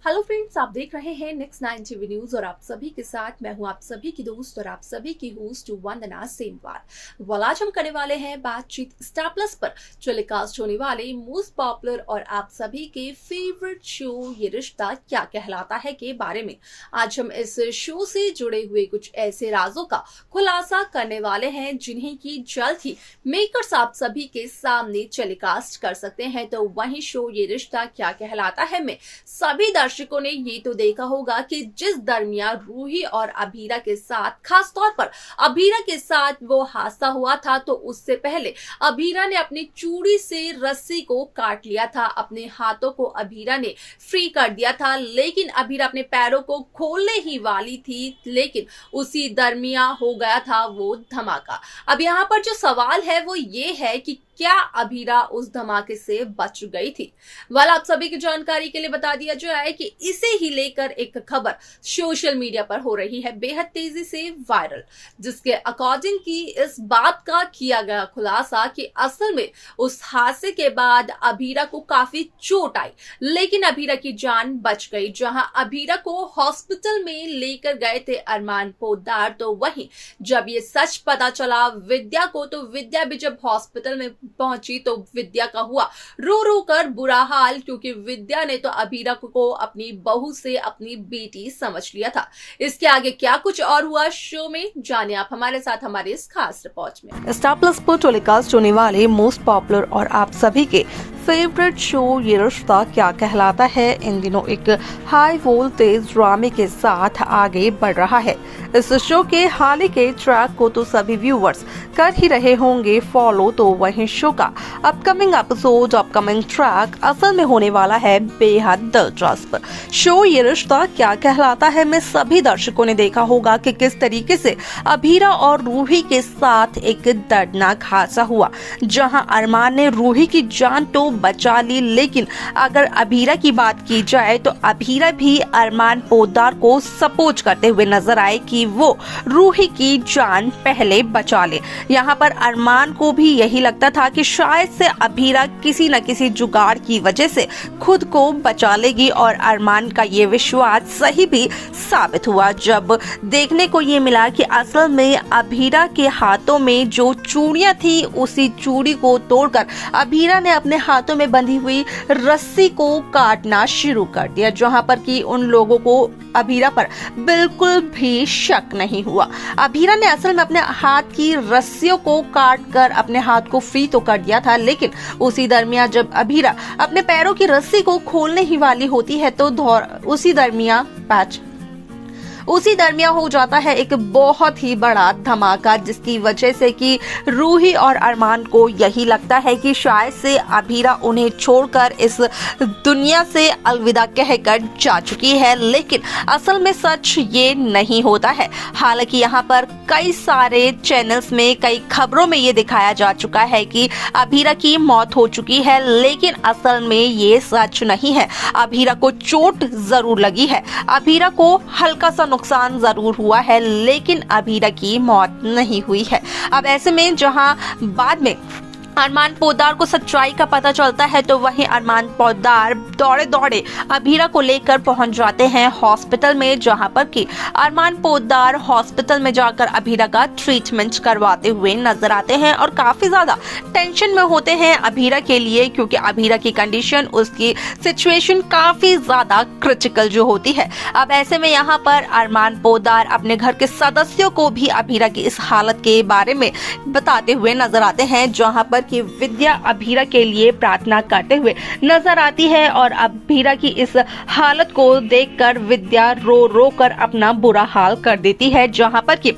Hello friends, आप देख रहे हैं नेक्स्ट 9 टीवी न्यूज और आप सभी के साथ मैं हूं आप सभी की दोस्त और आप सभी की होस्ट वंदना सेमवार। आज हम करने वाले हैं बातचीत स्टार प्लस पर टेलीकास्ट होने वाले मोस्ट पॉपुलर और आप सभी के फेवरेट शो ये रिश्ता क्या कहलाता है के बारे में। आज हम इस शो से जुड़े हुए कुछ ऐसे राजों का खुलासा करने वाले हैं जिन्हें की जल्द ही मेकर्स आप सभी के सामने टेलीकास्ट कर सकते हैं। तो वही शो ये रिश्ता क्या कहलाता है में सभी दर्शकों ने ये तो देखा होगा कि जिस दरमियान रूही और अभीरा के साथ, खास तौर पर अभीरा के साथ वो हादसा हुआ था, तो उससे पहले अभीरा ने अपनी चूड़ी से रस्सी को काट लिया था, अपने हाथों को अभीरा ने फ्री कर दिया था, लेकिन अभीरा अपने पैरों को खोलने ही वाली थी, लेकिन उसी दरमियान हो गया था वो धमाका। अब यहाँ पर जो सवाल है वो ये है कि क्या अभीरा उस धमाके से बच गई थी? आप सभी की जानकारी के लिए बता दिया जाए कि इसे ही लेकर एक खबर सोशल मीडिया पर हो रही है बेहद तेजी से वायरल, जिसके अकॉर्डिंग की इस बात का किया गया खुलासा कि असल में उस हादसे के बाद अभीरा को काफी चोट आई, लेकिन अभीरा की जान बच गई। जहां अभीरा को हॉस्पिटल में लेकर गए थे अरमान पोद्दार, तो वहीं जब ये सच पता चला विद्या को, तो विद्या भी जब हॉस्पिटल में पहुंची तो विद्या का हुआ रो रो कर बुरा हाल, क्योंकि विद्या ने तो अभीरा को अपनी बहू से अपनी बेटी समझ लिया था। इसके आगे क्या कुछ और हुआ शो में, जाने आप हमारे साथ हमारे इस खास रिपोर्ट में। स्टार प्लस पर टेलीकास्ट होने वाले मोस्ट पॉपुलर और आप सभी के फेवरेट शो ये रिश्ता क्या कहलाता है इन दिनों एक हाई वोल्टेज ड्रामे के साथ आगे बढ़ रहा है। इस शो के हाल ही के ट्रैक को तो सभी व्यूअर्स कर ही रहे होंगे फॉलो, तो वहीं शो का अपकमिंग एपिसोड, अपकमिंग ट्रैक असल में होने वाला है बेहद दिलचस्प। शो ये रिश्ता क्या कहलाता है में सभी दर्शकों ने देखा होगा कि किस तरीके से अभीरा और रूही के साथ एक दर्दनाक हादसा हुआ, जहां अरमान ने रूही की जान तो बचा ली, लेकिन अगर अभीरा की बात की जाए तो अभीरा भी अरमान पोद्दार को सपोर्ट करते हुए नजर आए कि वो रूही की जान पहले बचा ले। यहाँ पर अरमान को भी यही लगता था कि शायद से अभीरा किसी न किसी जुगाड़ की वजह से खुद को बचा लेगी, और अरमान का ये विश्वास सही भी साबित हुआ जब देखने को ये मिला कि असल में अभीरा के हाथों में जो चूड़ियां थी उसी चूड़ी को तोड़कर अभीरा ने अपने हाथों में बंधी हुई रस्सी को काटना शुरू कर दिया, जहां पर कि उन लोगों को अभीरा पर बिल्कुल भी शक नहीं हुआ। अभीरा ने असल में अपने हाथ की रस्सियों को काट कर अपने हाथ को फ्री तो कर दिया था, लेकिन उसी दरमियान जब अभीरा अपने पैरों की रस्सी को खोलने ही वाली होती है तो उसी दरमियान हो जाता है एक बहुत ही बड़ा धमाका, जिसकी वजह से कि रूही और अरमान को यही लगता है कि शायद से अभीरा उन्हें छोड़कर इस दुनिया से अलविदा कहकर जा चुकी है, लेकिन असल में सच ये नहीं होता है। हालांकि यहाँ पर कई सारे चैनल्स में, कई खबरों में ये दिखाया जा चुका है कि अभीरा की मौत हो चुकी है, लेकिन असल में ये सच नहीं है। अभीरा को चोट जरूर लगी है, अभीरा को हल्का सा नुकसान जरूर हुआ है, लेकिन अभीरा की मौत नहीं हुई है। अब ऐसे में जहां बाद में अरमान पोद्दार को सच्चाई का पता चलता है, तो वहीं अरमान पोद्दार दौड़े दौड़े अभीरा को लेकर पहुंच जाते हैं हॉस्पिटल में, जहां पर कि अरमान पोद्दार हॉस्पिटल में जाकर अभीरा का ट्रीटमेंट करवाते हुए नजर आते हैं और काफी ज्यादा टेंशन में होते हैं अभीरा के लिए, क्योंकि अभीरा की कंडीशन, उसकी सिचुएशन काफी ज्यादा क्रिटिकल जो होती है। अब ऐसे में यहाँ पर अरमान पोद्दार अपने घर के सदस्यों को भी अभीरा की इस हालत के बारे में बताते हुए नजर आते हैं, जहाँ पर कि विद्या अभीरा के लिए प्रार्थना करते हुए नजर आती है, और अभीरा की इस हालत को देखकर विद्या रो रो कर अपना बुरा हाल कर देती है, जहां पर कि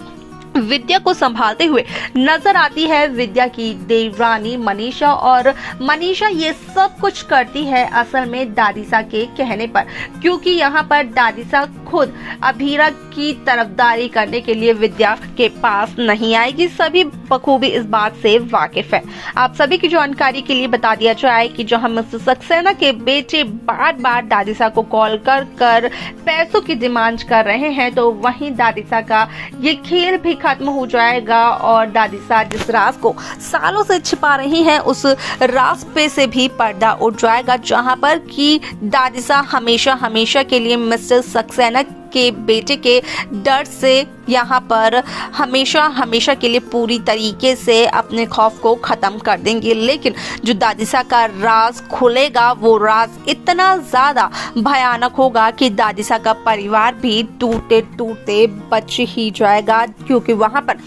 विद्या को संभालते हुए नजर आती है विद्या की देवरानी मनीषा, और मनीषा ये सब कुछ करती है असल में दादीसा के कहने पर, क्योंकि यहाँ पर दादीसा खुद अभीरा की तरफदारी करने के लिए विद्या के पास नहीं आएगी। सभी बखूबी इस बात से वाकिफ है। आप सभी की जानकारी के लिए बता दिया जाए कि जहां मिस्टर सक्सेना के बेटे बार बार दादिसा को कॉल कर कर पैसों की डिमांड कर रहे हैं, तो वहीं दादिसा का ये खेल भी खत्म हो जाएगा और दादिसा जिस राज को सालों से छिपा रही हैं उस राज पे से भी पर्दा उठ जाएगा, जहां पर कि दादिसा हमेशा के लिए मिस्टर सक्सेना के बेटे के डर से यहाँ पर हमेशा के लिए पूरी तरीके से अपने खौफ को खत्म कर देंगे। लेकिन जो दादिसा का राज खुलेगा वो राज इतना ज्यादा भयानक होगा कि दादिसा का परिवार भी टूटे टूटे बच ही जाएगा, क्योंकि वहां पर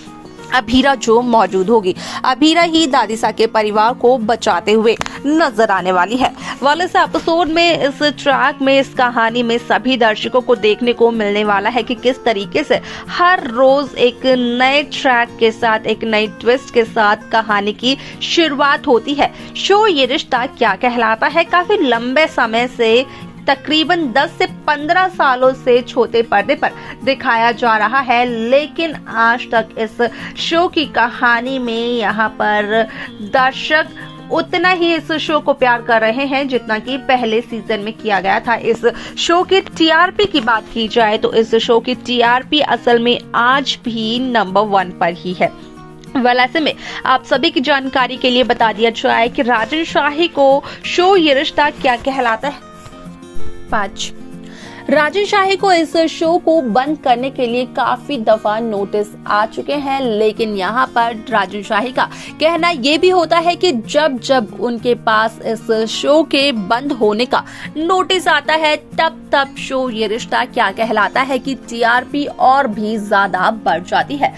अभीरा जो मौजूद होगी, अभीरा ही दादिसा के परिवार को बचाते हुए नजर आने वाली है। वाले से एपिसोड में इस ट्रैक में इस कहानी में सभी दर्शकों को देखने को मिलने वाला है कि किस तरीके से हर रोज एक नए ट्रैक के साथ, एक नई ट्विस्ट के साथ कहानी की शुरुआत होती है। शो ये रिश्ता क्या कहलाता है काफी लंबे समय से, तकरीबन 10 से 15 सालों से छोटे पर्दे पर दिखाया जा रहा है, लेकिन आज तक इस शो की कहानी में यहाँ पर दर्शक उतना ही इस शो को प्यार कर रहे हैं जितना कि पहले सीजन में किया गया था। इस शो की टीआरपी की बात की जाए तो इस शो की टीआरपी असल में आज भी नंबर 1 पर ही है। ऐसे में आप सभी की जानकारी के लिए बता दिया जाए कि राजन शाही को शो ये रिश्ता क्या कहलाता है। 5 राजन शाही को इस शो को बंद करने के लिए काफी दफा नोटिस आ चुके हैं, लेकिन यहाँ पर राजन शाही का कहना ये भी होता है कि जब जब उनके पास इस शो के बंद होने का नोटिस आता है तब शो ये रिश्ता क्या कहलाता है कि टीआरपी और भी ज्यादा बढ़ जाती है।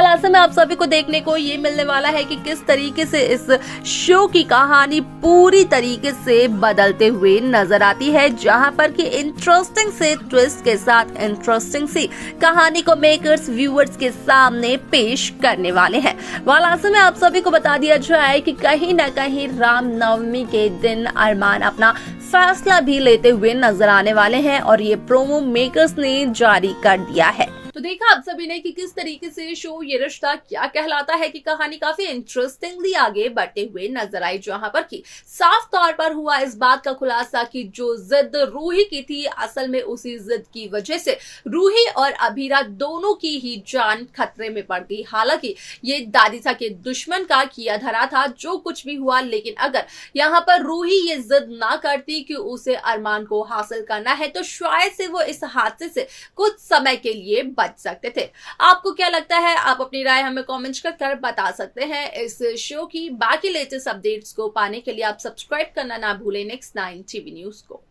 ऐसे में आप सभी को देखने को ये मिलने वाला है कि किस तरीके से इस शो की कहानी पूरी तरीके से बदलते हुए नजर आती है, जहाँ पर कि इंटरेस्टिंग से ट्विस्ट के साथ इंटरेस्टिंग सी कहानी को मेकर्स व्यूअर्स के सामने पेश करने वाले हैं। ऐसे में आप सभी को बता दिया जाए कि कहीं न कहीं रामनवमी के दिन अरमान अपना फैसला भी लेते हुए नजर आने वाले हैं और ये प्रोमो मेकर्स ने जारी कर दिया है। तो देखा आप सभी ने कि किस तरीके से शो ये रिश्ता क्या कहलाता है कि कहानी काफी इंटरेस्टिंगली आगे बढ़ते हुए नजर आई, जहां पर कि साफ तौर पर हुआ इस बात का खुलासा कि जो जिद रूही की थी असल में उसी जिद की वजह से रूही और अभीरा दोनों की ही जान खतरे में पड़ गई। हालांकि ये दादिसा के दुश्मन का किया धरा था जो कुछ भी हुआ, लेकिन अगर यहाँ पर रूही ये जिद ना करती कि उसे अरमान को हासिल करना है तो शायद से वो इस हादसे से कुछ समय के लिए बच सकते थे। आपको क्या लगता है? आप अपनी राय हमें कमेंट कर बता सकते हैं। इस शो की बाकी लेटेस्ट अपडेट्स को पाने के लिए आप सब्सक्राइब करना ना भूलें नेक्स्ट 9 टीवी न्यूज को।